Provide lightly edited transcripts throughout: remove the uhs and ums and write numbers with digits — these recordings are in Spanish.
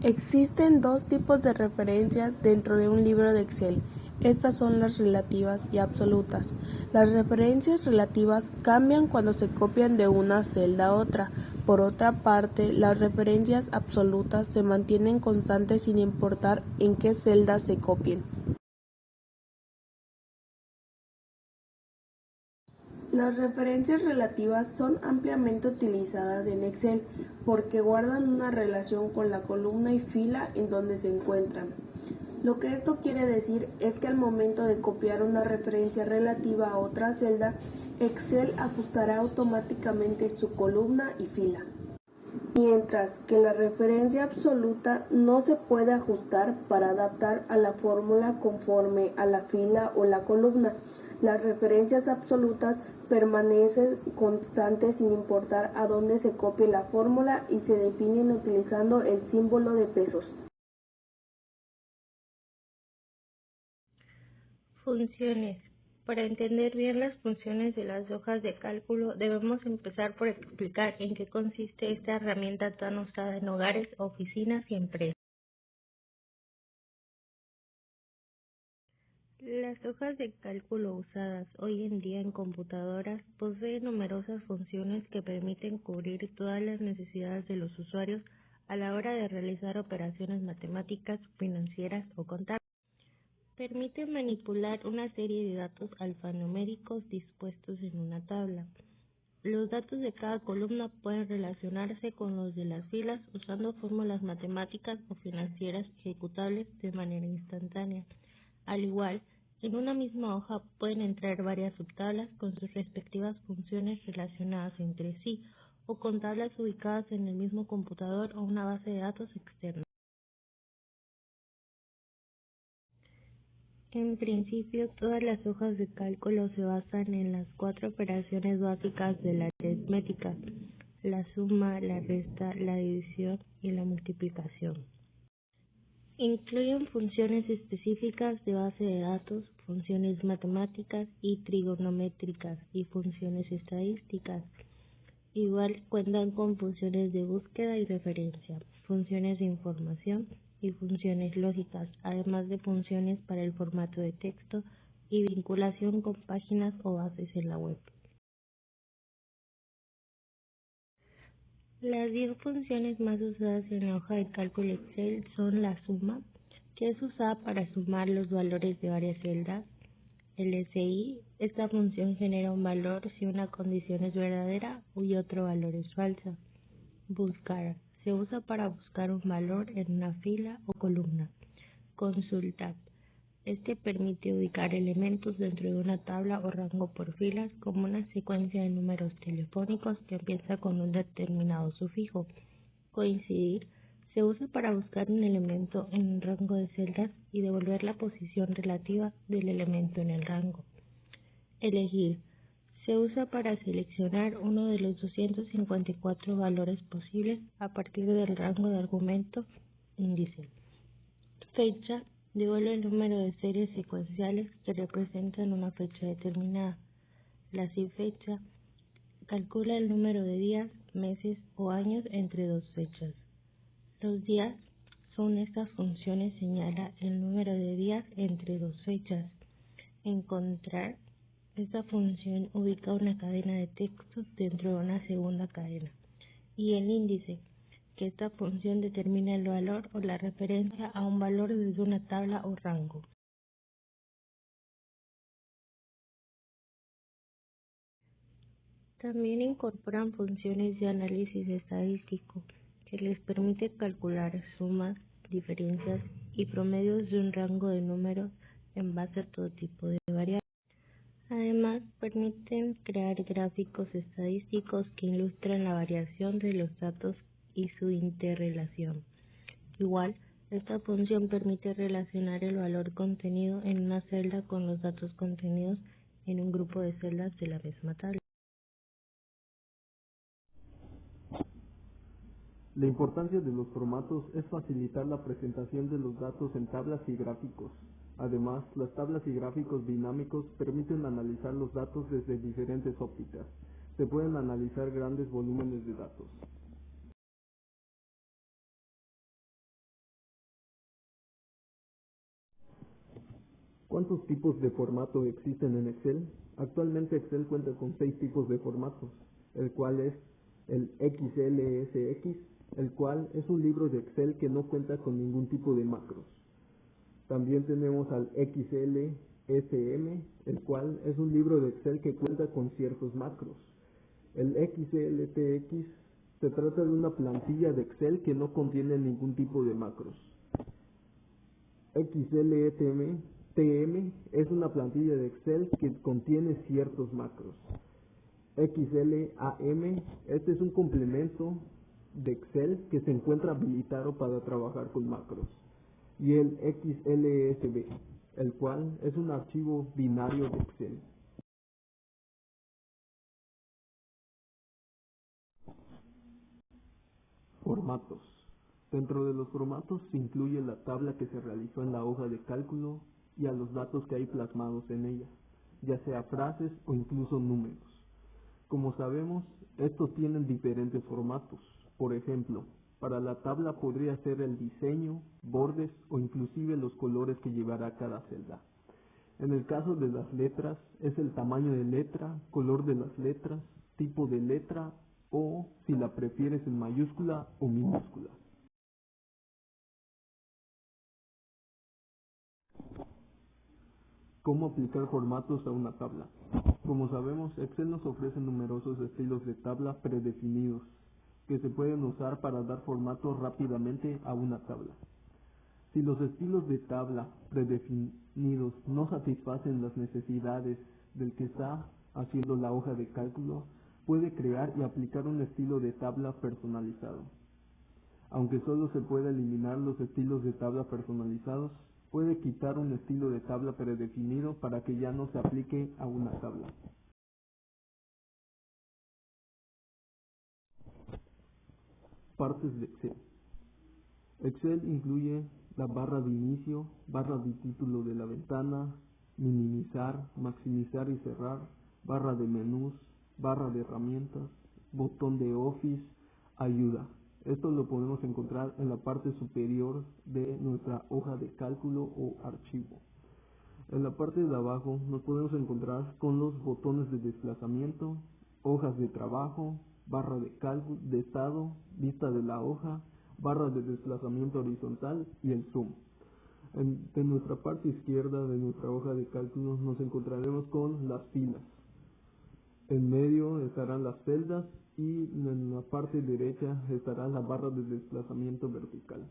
Existen dos tipos de referencias dentro de un libro de Excel. Estas son las relativas y absolutas. Las referencias relativas cambian cuando se copian de una celda a otra. Por otra parte, las referencias absolutas se mantienen constantes sin importar en qué celda se copien. Las referencias relativas son ampliamente utilizadas en Excel porque guardan una relación con la columna y fila en donde se encuentran. Lo que esto quiere decir es que al momento de copiar una referencia relativa a otra celda, Excel ajustará automáticamente su columna y fila. Mientras que la referencia absoluta no se puede ajustar para adaptar a la fórmula conforme a la fila o la columna. Las referencias absolutas permanecen constantes sin importar a dónde se copie la fórmula y se definen utilizando el símbolo de pesos. Funciones. Para entender bien las funciones de las hojas de cálculo, debemos empezar por explicar en qué consiste esta herramienta tan usada en hogares, oficinas y empresas. Las hojas de cálculo usadas hoy en día en computadoras poseen numerosas funciones que permiten cubrir todas las necesidades de los usuarios a la hora de realizar operaciones matemáticas, financieras o contables. Permite manipular una serie de datos alfanuméricos dispuestos en una tabla. Los datos de cada columna pueden relacionarse con los de las filas usando fórmulas matemáticas o financieras ejecutables de manera instantánea. Al igual, en una misma hoja pueden entrar varias subtablas con sus respectivas funciones relacionadas entre sí o con tablas ubicadas en el mismo computador o una base de datos externa. En principio, todas las hojas de cálculo se basan en las 4 operaciones básicas de la aritmética: la suma, la resta, la división y la multiplicación. Incluyen funciones específicas de base de datos, funciones matemáticas y trigonométricas y funciones estadísticas. Igual cuentan con funciones de búsqueda y referencia, funciones de información y funciones lógicas, además de funciones para el formato de texto y vinculación con páginas o bases en la web. Las 10 funciones más usadas en la hoja de cálculo Excel son la suma, que es usada para sumar los valores de varias celdas. El SI, esta función genera un valor si una condición es verdadera y otro valor es falsa. Buscar, se usa para buscar un valor en una fila o columna. Consultar, este permite ubicar elementos dentro de una tabla o rango por filas, como una secuencia de números telefónicos que empieza con un determinado sufijo. Coincidir, se usa para buscar un elemento en un rango de celdas y devolver la posición relativa del elemento en el rango. Elegir, se usa para seleccionar uno de los 254 valores posibles a partir del rango de argumento índice. Fecha, devuelve el número de series secuenciales que representan una fecha determinada. La sin fecha, calcula el número de días, meses o años entre dos fechas. Los días son estas funciones señala el número de días entre dos fechas. Encontrar, esta función ubica una cadena de textos dentro de una segunda cadena. Y el índice, que esta función determina el valor o la referencia a un valor desde una tabla o rango. También incorporan funciones de análisis estadístico, que les permite calcular sumas, diferencias y promedios de un rango de números en base a todo tipo de variables. Además, permiten crear gráficos estadísticos que ilustran la variación de los datos y su interrelación. Igual, esta función permite relacionar el valor contenido en una celda con los datos contenidos en un grupo de celdas de la misma tabla. La importancia de los formatos es facilitar la presentación de los datos en tablas y gráficos. Además, las tablas y gráficos dinámicos permiten analizar los datos desde diferentes ópticas. Se pueden analizar grandes volúmenes de datos. ¿Cuántos tipos de formato existen en Excel? Actualmente Excel cuenta con 6 tipos de formatos, el cual es el XLSX, el cual es un libro de Excel que no cuenta con ningún tipo de macros. También tenemos al XLSM, el cual es un libro de Excel que cuenta con ciertos macros. El XLTX se trata de una plantilla de Excel que no contiene ningún tipo de macros. XLTM es una plantilla de Excel que contiene ciertos macros. XLAM, este es un complemento de Excel que se encuentra habilitado para trabajar con macros. Y el XLSB, el cual es un archivo binario de Excel. Formatos. Dentro de los formatos se incluye la tabla que se realizó en la hoja de cálculo y a los datos que hay plasmados en ella, ya sea frases o incluso números. Como sabemos, estos tienen diferentes formatos. Por ejemplo, para la tabla podría ser el diseño, bordes o inclusive los colores que llevará cada celda. En el caso de las letras, es el tamaño de letra, color de las letras, tipo de letra o, si la prefieres, en mayúscula o minúscula. ¿Cómo aplicar formatos a una tabla? Como sabemos, Excel nos ofrece numerosos estilos de tabla predefinidos que se pueden usar para dar formato rápidamente a una tabla. Si los estilos de tabla predefinidos no satisfacen las necesidades del que está haciendo la hoja de cálculo, puede crear y aplicar un estilo de tabla personalizado. Aunque solo se puede eliminar los estilos de tabla personalizados, puede quitar un estilo de tabla predefinido para que ya no se aplique a una tabla. Partes de Excel. Excel incluye la barra de inicio, barra de título de la ventana, minimizar, maximizar y cerrar, barra de menús, barra de herramientas, botón de Office, ayuda. Esto lo podemos encontrar en la parte superior de nuestra hoja de cálculo o archivo. En la parte de abajo nos podemos encontrar con los botones de desplazamiento, hojas de trabajo, barra de cálculo, de estado, vista de la hoja, barra de desplazamiento horizontal y el zoom. De nuestra parte izquierda de nuestra hoja de cálculo nos encontraremos con las filas. En medio estarán las celdas y en la parte derecha estará la barra de desplazamiento vertical.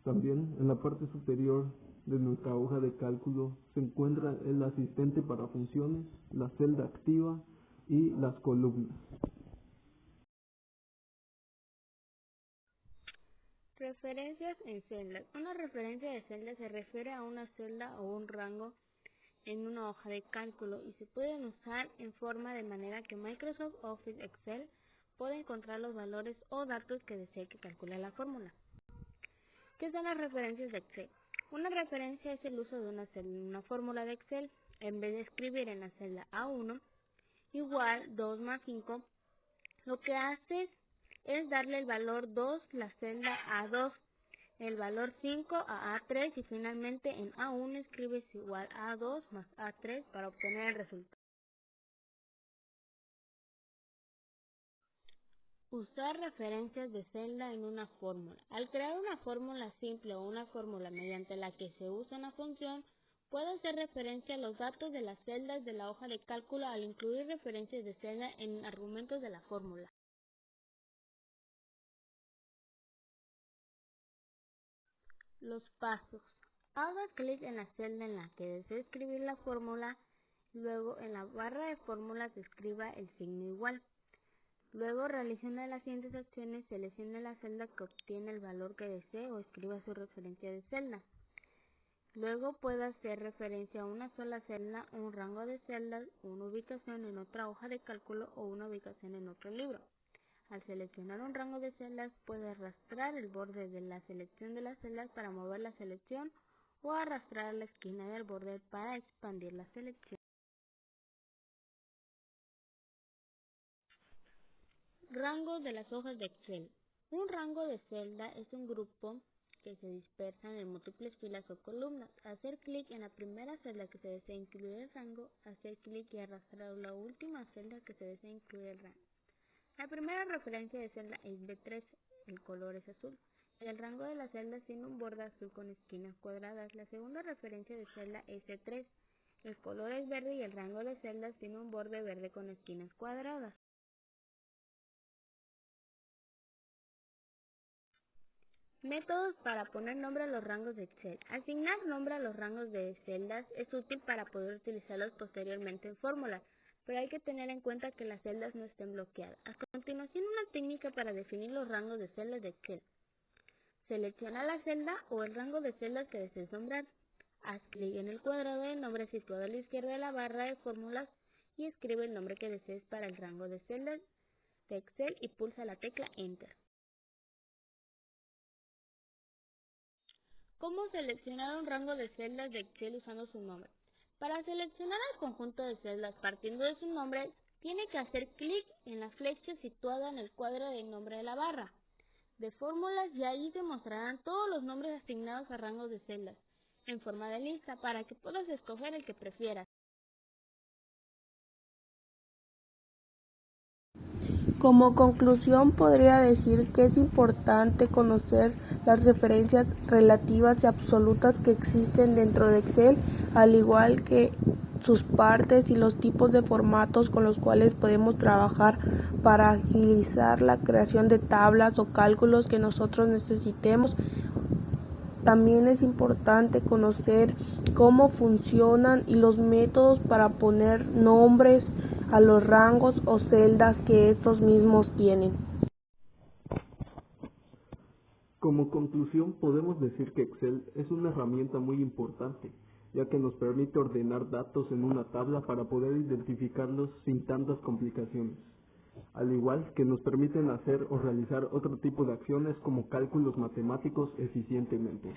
También en la parte superior de nuestra hoja de cálculo se encuentra el asistente para funciones, la celda activa y las columnas. Referencias en celdas. Una referencia de celda se refiere a una celda o un rango en una hoja de cálculo y se pueden usar en forma de manera que Microsoft Office Excel pueda encontrar los valores o datos que desee que calcule la fórmula. ¿Qué son las referencias de Excel? Una referencia es el uso de una celda en una fórmula de Excel. En vez de escribir en la celda A1 igual 2 más 5, lo que haces es darle el valor 2 la celda A2, el valor 5 a A3 y finalmente en A1 escribes igual A2 más A3 para obtener el resultado. Usar referencias de celda en una fórmula. Al crear una fórmula simple o una fórmula mediante la que se usa una función, puede hacer referencia a los datos de las celdas de la hoja de cálculo al incluir referencias de celda en argumentos de la fórmula. Los pasos. Haga clic en la celda en la que desee escribir la fórmula, luego en la barra de fórmulas escriba el signo igual. Luego realice una de las siguientes acciones, seleccione la celda que obtiene el valor que desee o escriba su referencia de celda. Luego puede hacer referencia a una sola celda, un rango de celdas, una ubicación en otra hoja de cálculo o una ubicación en otro libro. Al seleccionar un rango de celdas, puede arrastrar el borde de la selección de las celdas para mover la selección o arrastrar la esquina del borde para expandir la selección. Rango de las hojas de Excel. Un rango de celda es un grupo que se dispersan en múltiples filas o columnas. Hacer clic en la primera celda que se desea incluir el rango, hacer clic y arrastrar la última celda que se desea incluir el rango. La primera referencia de celda es B3, el color es azul. El rango de las celdas tiene un borde azul con esquinas cuadradas. La segunda referencia de celda es C3, el color es verde y el rango de celdas tiene un borde verde con esquinas cuadradas. Métodos para poner nombre a los rangos de Excel. Asignar nombre a los rangos de celdas es útil para poder utilizarlos posteriormente en fórmulas, pero hay que tener en cuenta que las celdas no estén bloqueadas. A continuación, una técnica para definir los rangos de celdas de Excel. Selecciona la celda o el rango de celdas que desees nombrar. Haz clic en el cuadrado de nombre situado a la izquierda de la barra de fórmulas y escribe el nombre que desees para el rango de celdas de Excel y pulsa la tecla Enter. ¿Cómo seleccionar un rango de celdas de Excel usando su nombre? Para seleccionar el conjunto de celdas partiendo de su nombre, tiene que hacer clic en la flecha situada en el cuadro de nombre de la barra de fórmulas y ahí se mostrarán todos los nombres asignados a rangos de celdas en forma de lista para que puedas escoger el que prefieras. Como conclusión, podría decir que es importante conocer las referencias relativas y absolutas que existen dentro de Excel, al igual que sus partes y los tipos de formatos con los cuales podemos trabajar para agilizar la creación de tablas o cálculos que nosotros necesitemos. También es importante conocer cómo funcionan y los métodos para poner nombres a los rangos o celdas que estos mismos tienen. Como conclusión, podemos decir que Excel es una herramienta muy importante, ya que nos permite ordenar datos en una tabla para poder identificarlos sin tantas complicaciones, al igual que nos permiten hacer o realizar otro tipo de acciones como cálculos matemáticos eficientemente.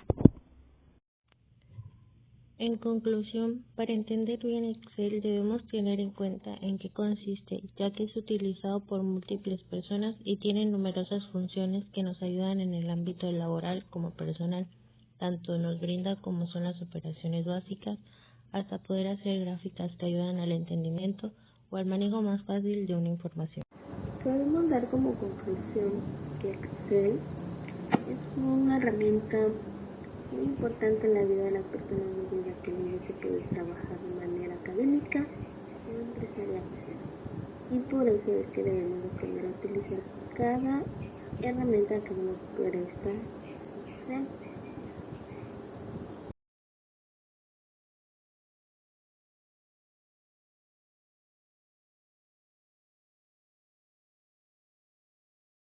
En conclusión, para entender bien Excel debemos tener en cuenta en qué consiste, ya que es utilizado por múltiples personas y tiene numerosas funciones que nos ayudan en el ámbito laboral como personal. Tanto nos brinda como son las operaciones básicas, hasta poder hacer gráficas que ayudan al entendimiento o al manejo más fácil de una información. Podemos dar como conclusión que Excel es una herramienta muy importante en la vida de las personas, ya que se puede trabajar de manera académica o empresarial. Y por eso es que debemos aprender a utilizar cada herramienta que nos presta Excel.